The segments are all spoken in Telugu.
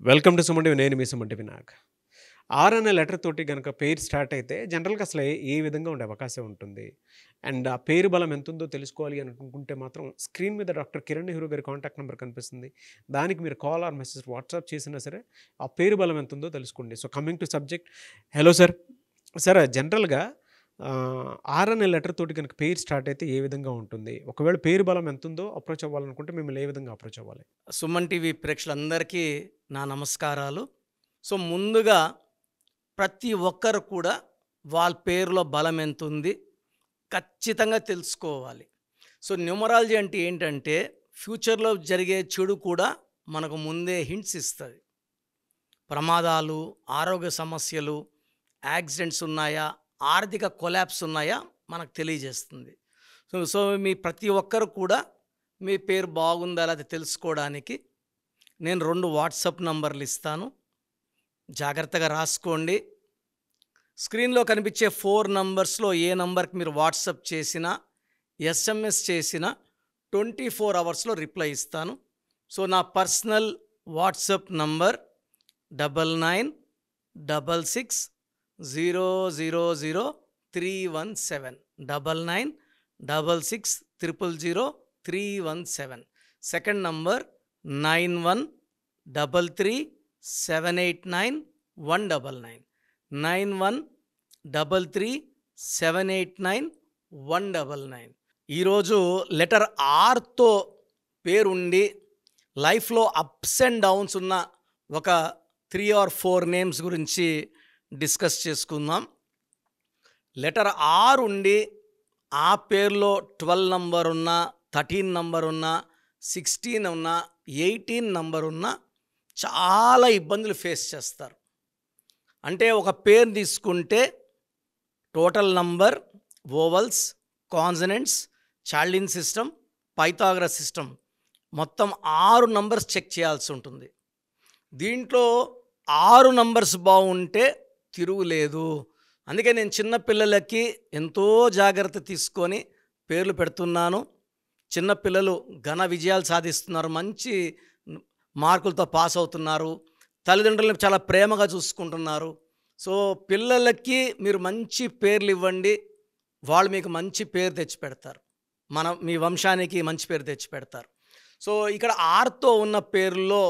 Welcome to Suman TV. నేను మీ సుమన్ టీవీ నాగ్. ఆర్ అనే లెటర్ తోటి గనక పేరు స్టార్ట్ అయితే జనరల్‌గా అసలు ఏ విధంగా ఉండే అవకాశం ఉంటుంది? అండ్ ఆ పేరు బలం ఎంతుందో తెలుసుకోవాలి అని అనుకుంటే మాత్రం స్క్రీన్ మీద డాక్టర్ కిరణ్ నెహ్రూ గారి కాంటాక్ట్ నంబర్ కనిపిస్తుంది. దానికి మీరు కాల్ ఆర్ మెసేజ్ వాట్సాప్ చేసినా సరే ఆ పేరు బలం ఎంతుందో తెలుసుకోండి. So coming to subject. Hello sir. Sir జనరల్‌గా ఆర్ అనే లెటర్ తోటి గనక పేరు స్టార్ట్ అయితే ఏ విధంగా ఉంటుంది? ఒకవేళ పేరు బలం ఎంతుందో అప్రోచ్ అవ్వాలనుకుంటే మిమ్మల్ని ఏ విధంగా అప్రోచ్ అవ్వాలి? సుమన్ టీవీ ప్రేక్షకులందరికీ నా నమస్కారాలు. సో ముందుగా ప్రతి ఒక్కరు కూడా వాళ్ళ పేరులో బలం ఎంతుంది ఖచ్చితంగా తెలుసుకోవాలి. సో న్యూమరాలజీ అంటే ఏంటంటే ఫ్యూచర్లో జరిగే చెడు కూడా మనకు ముందే హింట్స్ ఇస్తుంది. ప్రమాదాలు, ఆరోగ్య సమస్యలు, యాక్సిడెంట్స్ ఉన్నాయా, ఆర్థిక కొలాప్స్ ఉన్నాయా మనకు తెలియజేస్తుంది. సో మీ ప్రతి ఒక్కరు కూడా మీ పేరు బాగుందా లేదా తెలుసుకోవడానికి నేను 2 వాట్సాప్ నంబర్లు ఇస్తాను. జాగ్రత్తగా రాసుకోండి. స్క్రీన్లో కనిపించే 4 నంబర్స్లో ఏ నంబర్కి మీరు వాట్సాప్ చేసినా, ఎస్ఎంఎస్ చేసినా 24 అవర్స్లో రిప్లై ఇస్తాను. సో నా personal WhatsApp number 9966000317 9966000317. Second number 9133789199 9133789199. ఈరోజు లెటర్ ఆర్తో పేరుండి లైఫ్లో అప్స్ అండ్ డౌన్స్ ఉన్న ఒక 3 or 4 నేమ్స్ గురించి డిస్కస్ చేసుకుందాం. లెటర్ ఆర్ ఉండి ఆ పేరులో 12 నంబర్ ఉన్నా, 13 నంబర్ ఉన్నా, 16 ఉన్నా, 18 నంబర్ ఉన్నా చాలా ఇబ్బందులు ఫేస్ చేస్తారు. అంటే ఒక పేరు తీసుకుంటే total number, వోవల్స్, consonants, Chaldean system, Pythagoras system మొత్తం 6 నంబర్స్ చెక్ చేయాల్సి ఉంటుంది. దీంట్లో 6 నంబర్స్ బాగుంటే తిరుగులేదు. అందుకే నేను చిన్న పిల్లలకి ఎంతో జాగ్రత్త తీసుకొని పేర్లు పెడుతున్నాను. చిన్నపిల్లలు ఘన విజయాలు సాధిస్తున్నారు, మంచి మార్కులతో పాస్ అవుతున్నారు, తల్లిదండ్రులను చాలా ప్రేమగా చూసుకుంటున్నారు. సో పిల్లలకి మీరు మంచి పేర్లు ఇవ్వండి, వాళ్ళు మీకు మంచి పేరు తెచ్చిపెడతారు, మీ వంశానికి మంచి పేరు తెచ్చిపెడతారు. సో ఇక్కడ ఆర్తో ఉన్న పేర్లో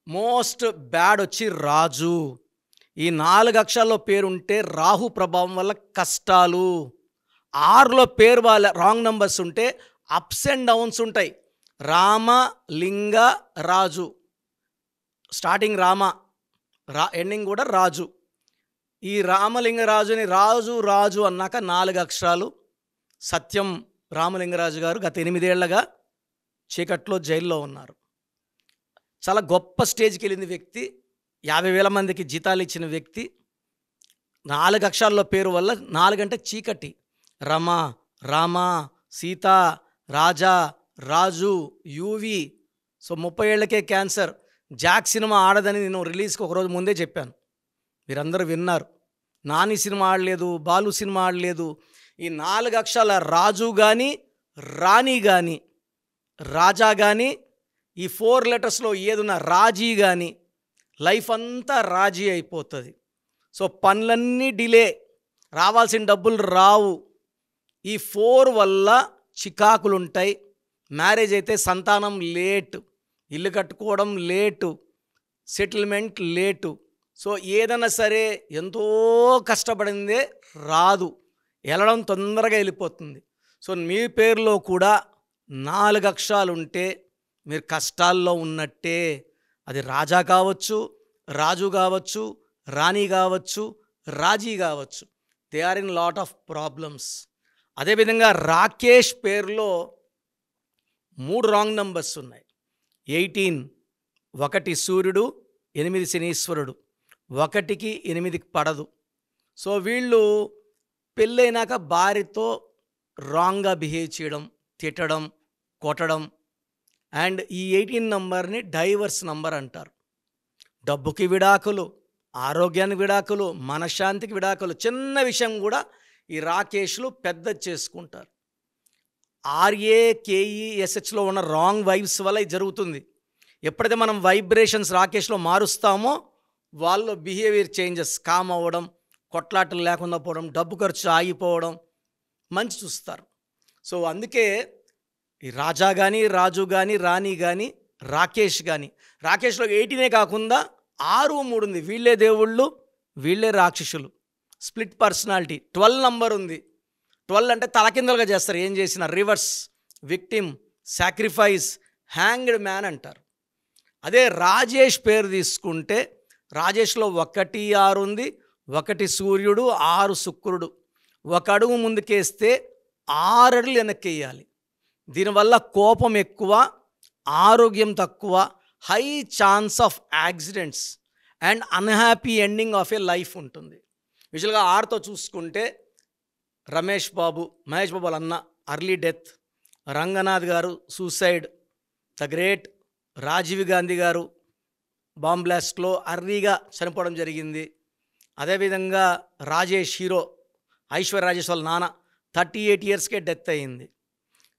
మోస్ట్ బ్యాడ్ వచ్చి రాజు. ఈ 4 అక్షరాల్లో పేరుంటే రాహు ప్రభావం వల్ల కష్టాలు. 6లో పేరు వాళ్ళ రాంగ్ నంబర్స్ ఉంటే అప్స్ అండ్ డౌన్స్ ఉంటాయి. రామ, లింగ, రాజు. స్టార్టింగ్ రామ, ఎండింగ్ కూడా రాజు. ఈ రామలింగరాజుని రాజు అన్నాక 4 అక్షరాలు. సత్యం రామలింగరాజు గారు గత 8 ఏళ్లగా చీకట్లో జైల్లో ఉన్నారు. చాలా గొప్ప స్టేజ్కి వెళ్ళిన వ్యక్తి, 50,000 మందికి జీతాలు ఇచ్చిన వ్యక్తి. 4 అక్షరాల్లో పేరు వల్ల 4 అంటే చీకటి. రమ, రామ, సీత, రాజా, రాజు, యూవి. సో 30 ఏళ్లకే క్యాన్సర్. జాక్ సినిమా ఆడదని నేను రిలీజ్కి ఒకరోజు ముందే చెప్పాను, మీరందరూ విన్నారు. నాని సినిమా ఆడలేదు, బాలు సినిమా ఆడలేదు. ఈ 4 అక్షరాల రాజు కానీ, రాణి కానీ, రాజా కానీ, ఈ 4 లెటర్స్లో ఏదున్నా రాజీ కానీ లైఫ్ అంతా రాజీ అయిపోతుంది. సో పనులన్నీ డిలే, రావాల్సిన డబ్బులు రావు. ఈ 4 వల్ల చికాకులు ఉంటాయి. మ్యారేజ్ అయితే సంతానం లేటు, ఇల్లు కట్టుకోవడం లేటు, సెటిల్మెంట్ లేటు. సో ఏదైనా సరే ఎంతో కష్టపడిందే రాదు, వెళ్ళడం తొందరగా వెళ్ళిపోతుంది. సో మీ పేరులో కూడా 4 అక్షరాలు ఉంటే మీరు కష్టాల్లో ఉన్నట్టే. అది రాజా కావచ్చు, రాజు కావచ్చు, రాణి కావచ్చు, రాజీ కావచ్చు. They are in lot of problems. అదేవిధంగా రాకేష్ పేరులో 3 రాంగ్ నంబర్స్ ఉన్నాయి. 18, 1 సూర్యుడు, 8 శనీశ్వరుడు. 1కి 8కి పడదు. సో వీళ్ళు పెళ్ళైనాక భార్యతో రాంగ్గా బిహేవ్ చేయడం, తిట్టడం, కొట్టడం. అండ్ ఈ 18 నంబర్ని డైవర్స్ నంబర్ అంటారు. డబ్బుకి విడాకులు, ఆరోగ్యానికి విడాకులు, మనశ్శాంతికి విడాకులు. చిన్న విషయం కూడా ఈ రాకేష్లు పెద్ద చేసుకుంటారు. RAKESHలో ఉన్న రాంగ్ వైబ్స్ వల్ల ఇది జరుగుతుంది. ఎప్పుడైతే మనం వైబ్రేషన్స్ రాకేష్లో మారుస్తామో వాళ్ళలో బిహేవియర్ చేంజెస్, కామ్ అవ్వడం, కొట్లాటలు లేకుండా పోవడం, డబ్బు ఖర్చు ఆగిపోవడం, మంచి చూస్తారు. సో అందుకే ఈ రాజా కానీ, రాజు కానీ, రాణి కానీ, రాకేష్ కానీ, రాకేష్లో 18 కాకుండా 6, 3 ఉంది. వీళ్ళే దేవుళ్ళు, వీళ్ళే రాక్షసులు. Split personality. 12 నంబర్ ఉంది. 12 అంటే తలకిందలుగా చేస్తారు ఏం చేసినా. Reverse, victim, sacrifice, hanged man అంటారు. అదే రాజేష్ పేరు తీసుకుంటే రాజేష్లో 1, 6 ఉంది. 1 సూర్యుడు, 6 శుక్రుడు. 1 అడుగు ముందుకేస్తే 6 అడుగులు వెనక్కి వేయాలి. దీనివల్ల కోపం ఎక్కువ, ఆరోగ్యం తక్కువ, high chance of accidents and unhappy ending of A life ఉంటుంది. యూజువల్గా 6తో చూసుకుంటే రమేష్ బాబు, మహేష్ బాబు వాళ్ళ అన్న అర్లీ డెత్, రంగనాథ్ గారు suicide, the great Rajiv Gandhi గారు బాంబ్ బ్లాస్ట్లో అర్లీగా చనిపోవడం జరిగింది. అదేవిధంగా రాజేష్ హీరో ఐశ్వర్య రాజేష్ వాళ్ళ నాన్న 38 ఇయర్స్కే డెత్ అయ్యింది.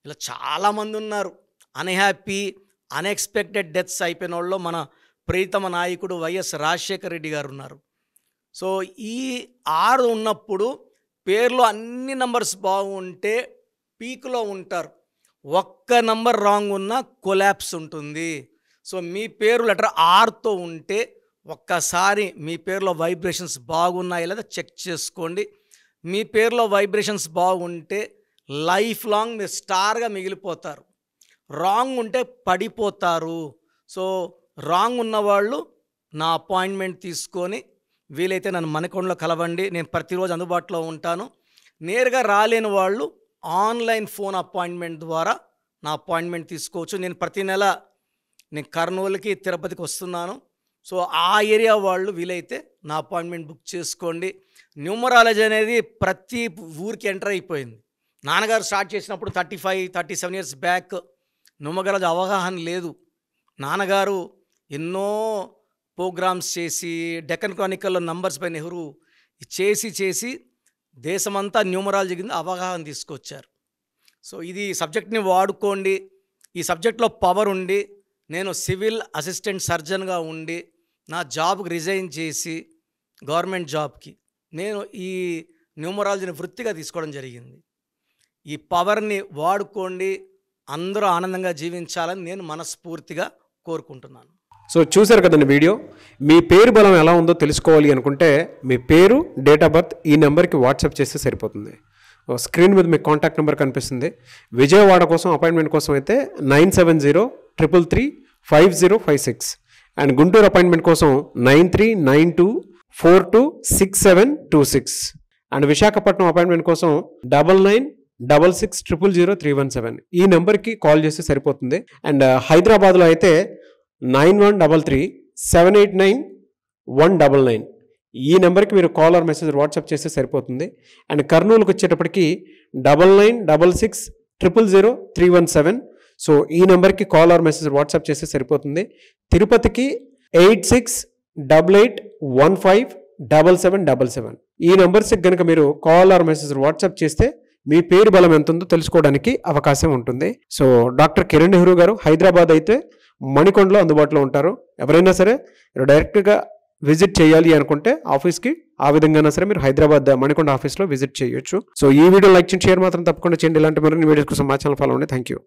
ఇలా చాలామంది ఉన్నారు. అన్హ్యాపీ, అన్ఎక్స్పెక్టెడ్ డెత్స్ అయిపోయిన వాళ్ళు మన ప్రీతమ నాయకుడు వైఎస్ రాజశేఖర రెడ్డి గారు ఉన్నారు. సో ఈ 6 ఉన్నప్పుడు పేర్లో అన్ని నంబర్స్ బాగుంటే పీక్లో ఉంటారు. 1 నంబర్ రాంగ్ ఉన్న కొలాప్స్ ఉంటుంది. సో మీ పేరు లెటర్ 6తో ఉంటే ఒక్కసారి మీ పేరులో వైబ్రేషన్స్ బాగున్నాయి లేదా చెక్ చేసుకోండి. మీ పేరులో వైబ్రేషన్స్ బాగుంటే లైఫ్ లాంగ్ మీరు స్టార్గా మిగిలిపోతారు. రాంగ్ ఉంటే పడిపోతారు. సో రాంగ్ ఉన్నవాళ్ళు నా అపాయింట్మెంట్ తీసుకొని వీలైతే నన్ను మణికొండలో కలవండి. నేను ప్రతిరోజు అందుబాటులో ఉంటాను. నేరుగా రాలేని వాళ్ళు ఆన్లైన్ ఫోన్ అపాయింట్మెంట్ ద్వారా నా అపాయింట్మెంట్ తీసుకోవచ్చు. నేను ప్రతి నెల కర్నూలుకి, తిరుపతికి వస్తున్నాను. సో ఆ ఏరియా వాళ్ళు వీలైతే నా అపాయింట్మెంట్ బుక్ చేసుకోండి. న్యూమరాలజీ అనేది ప్రతి ఊరికి ఎంటర్ అయిపోయింది. నాన్నగారు స్టార్ట్ చేసినప్పుడు 35-37 ఇయర్స్ బ్యాక్ న్యూమరాలజీ అవగాహన లేదు. నాన్నగారు ఎన్నో ప్రోగ్రామ్స్ చేసి డెక్కన్ క్రానికల్లో నంబర్స్ పై నెహ్రూ చేసి దేశమంతా న్యూమరాలజీ కింద అవగాహన తీసుకొచ్చారు. సో ఇది సబ్జెక్ట్ని వాడుకోండి. ఈ సబ్జెక్ట్లో పవర్ ఉండి నేను సివిల్ అసిస్టెంట్ సర్జన్గా ఉండి నా జాబ్కి రిజైన్ చేసి గవర్నమెంట్ జాబ్కి నేను ఈ న్యూమరాలజీని వృత్తిగా తీసుకోవడం జరిగింది. ఈ పవర్ని వాడుకోండి. అందరూ ఆనందంగా జీవించాలని నేను మనస్ఫూర్తిగా కోరుకుంటున్నాను. సో చూశారు కదండి వీడియో. మీ పేరు బలం ఎలా ఉందో తెలుసుకోవాలి అనుకుంటే మీ పేరు, డేట్ ఆఫ్ బర్త్ ఈ నెంబర్కి వాట్సాప్ చేస్తే సరిపోతుంది. స్క్రీన్ మీద మీకు కాంటాక్ట్ నెంబర్ కనిపిస్తుంది. విజయవాడ కోసం అపాయింట్మెంట్ కోసం అయితే 9703335056 అండ్ గుంటూరు అపాయింట్మెంట్ కోసం 9392426726 అండ్ విశాఖపట్నం అపాయింట్మెంట్ కోసం 9966600317 ఈ నెంబర్కి కాల్ చేస్తే సరిపోతుంది. అండ్ హైదరాబాద్లో అయితే 9133789199 ఈ నెంబర్కి మీరు కాల్ ఆర్ మెసేజ్ వాట్సాప్ చేస్తే సరిపోతుంది. అండ్ కర్నూలుకి వచ్చేటప్పటికి 9966000317 సో ఈ నెంబర్కి కాల్ ఆర్ మెసేజ్ వాట్సాప్ చేస్తే సరిపోతుంది. తిరుపతికి 8688157777 ఈ నెంబర్స్కి కనుక మీరు కాల్ ఆర్ మెసేజ్ వాట్సాప్ చేస్తే మీ పేరు బలం ఎంత ఉందో తెలుసుకోవడానికి అవకాశం ఉంటుంది. సో డాక్టర్ కిరణ్ నెహ్రూ గారు హైదరాబాద్ అయితే మణికొండలో అందుబాటులో ఉంటారు. ఎవరైనా సరే డైరెక్ట్గా విజిట్ చేయాలి అనుకుంటే ఆఫీస్కి ఆ విధంగా సరే మీరు హైదరాబాద్ మణికొండ ఆఫీస్లో విజిట్ చేయొచ్చు. సో ఈ వీడియో లైక్ చేయండి, షేర్ మాత్రం తప్పకుండా చేయండి. ఇలాంటి మరిన్ని వీడియోస్ కోసం మా ఛానల్ ఫాలో అవ్వండి. Thank you.